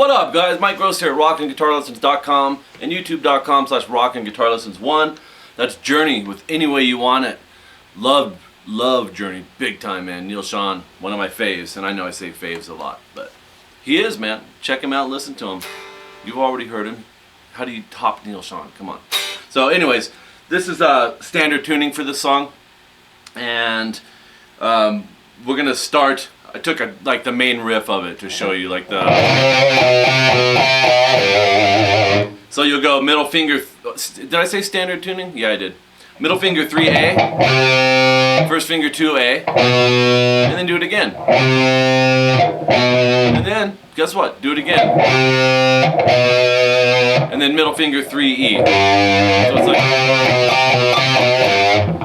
What up, guys? Mike Gross here at rockinguitarlessons.com and youtube.com/rockinguitarlessons1. That's Journey with Any Way You Want It. Love Journey big time, man. Neil Sean, one of my faves, and I know I say faves a lot, but he is, man. Check him out, listen to him. You've already heard him. How do you top Neil Sean? Come on. So anyways, this is standard tuning for this song, and we're gonna start. I took like the main riff of it to show you, like the. So you'll go middle finger. Did I say standard tuning? Yeah, I did. Middle finger 3A, first finger 2A, and then do it again. And then guess what? Do it again. And then middle finger 3E. So it's like.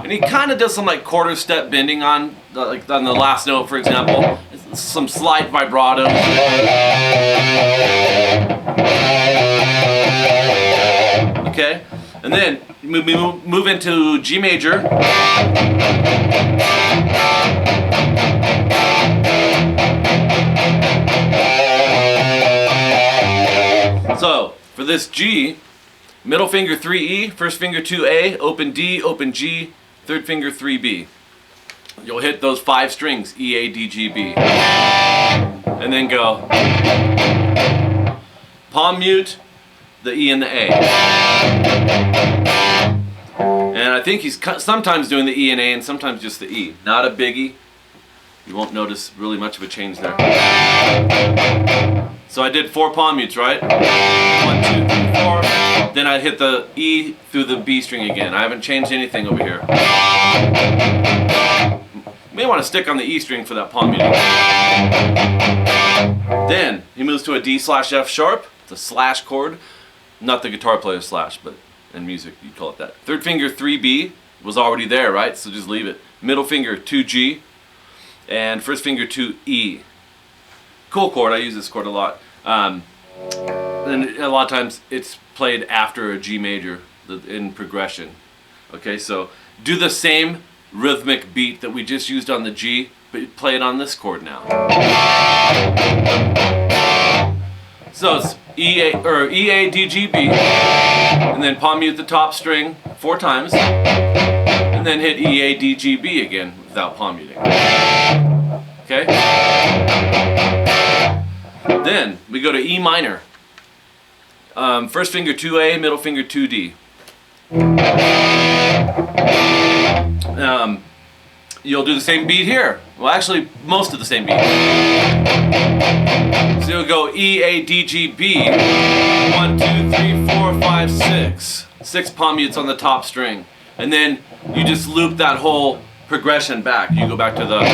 And he kind of does some like quarter step bending on the last note, for example. Some slight vibrato. Okay, and then we move into G major. So for this G, middle finger 3E, first finger 2A, open D, open G, third finger 3B. You'll hit those 5 strings, E, A, D, G, B. And then go palm mute, the E and the A. And I think he's sometimes doing the E and A and sometimes just the E. Not a biggie. You won't notice really much of a change there. So I did 4 palm mutes, right? 1, 2, 3, 4. Then I hit the E through the B string again. I haven't changed anything over here. You may want to stick on the E string for that palm muting. Then he moves to a D/F sharp. It's a slash chord. Not the guitar player slash, but in music you call it that. Third finger 3B was already there, right? So just leave it. Middle finger 2G and first finger 2E. Cool chord. I use this chord a lot. And a lot of times it's played after a G major in progression. Okay, so do the same rhythmic beat that we just used on the G, but play it on this chord now. So it's E A D G B, and then palm mute the top string 4 times, and then hit E A D G B again without palm muting. Okay. Then we go to E minor. First finger 2A, middle finger 2D. You'll do the same beat here. Well, actually, most of the same beat. So you'll go E, A, D, G, B. 1, 2, 3, 4, 5, 6. 6 palm mutes on the top string. And then you just loop that whole progression back. You go back to the...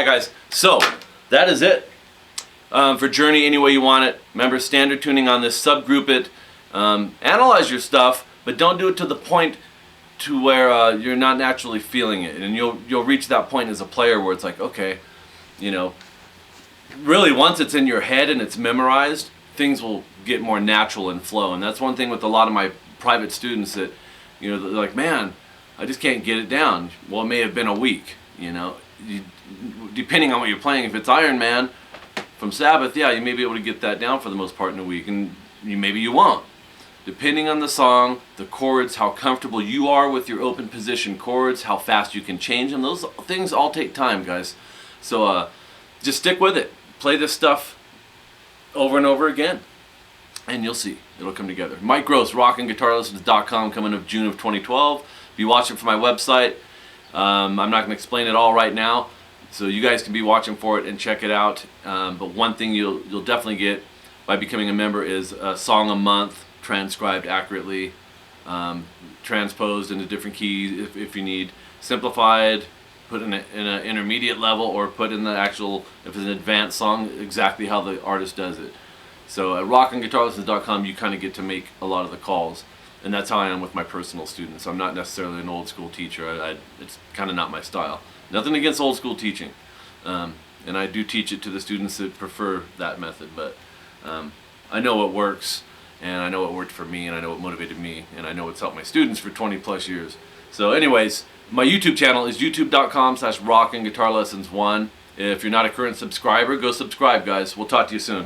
Guys, so that is it for Journey Any Way You Want It. Remember, standard tuning on this, subgroup it, analyze your stuff, but don't do it to the point to where you're not naturally feeling it, and you'll reach that point as a player where it's like, okay, you know, really once it's in your head and it's memorized, things will get more natural and flow. And that's one thing with a lot of my private students that, you know, they're like, man, I just can't get it down. Well, it may have been a week, you know. Depending on what you're playing, if it's Iron Man from Sabbath, yeah, you may be able to get that down for the most part in a week, and maybe you won't. Depending on the song, the chords, how comfortable you are with your open position chords, how fast you can change them, those things all take time, guys. So just stick with it. Play this stuff over and over again, and you'll see. It'll come together. Mike Gross, rockinguitarlessons.com, coming up June of 2012. Be watching for my website. I'm not going to explain it all right now, so you guys can be watching for it and check it out. But one thing you'll definitely get by becoming a member is a song a month, transcribed accurately, transposed into different keys if you need, simplified, put in an intermediate level or put in the actual, if it's an advanced song, exactly how the artist does it. So at rockinguitarlessons.com you kind of get to make a lot of the calls, and that's how I am with my personal students. I'm not necessarily an old school teacher. It's kind of not my style. Nothing against old school teaching, and I do teach it to the students that prefer that method, but I know what works, and I know what worked for me, and I know what motivated me, and I know what's helped my students for 20 plus years. So anyways, my YouTube channel is youtube.com/rockinguitarlessons1. If you're not a current subscriber, go subscribe, guys. We'll talk to you soon.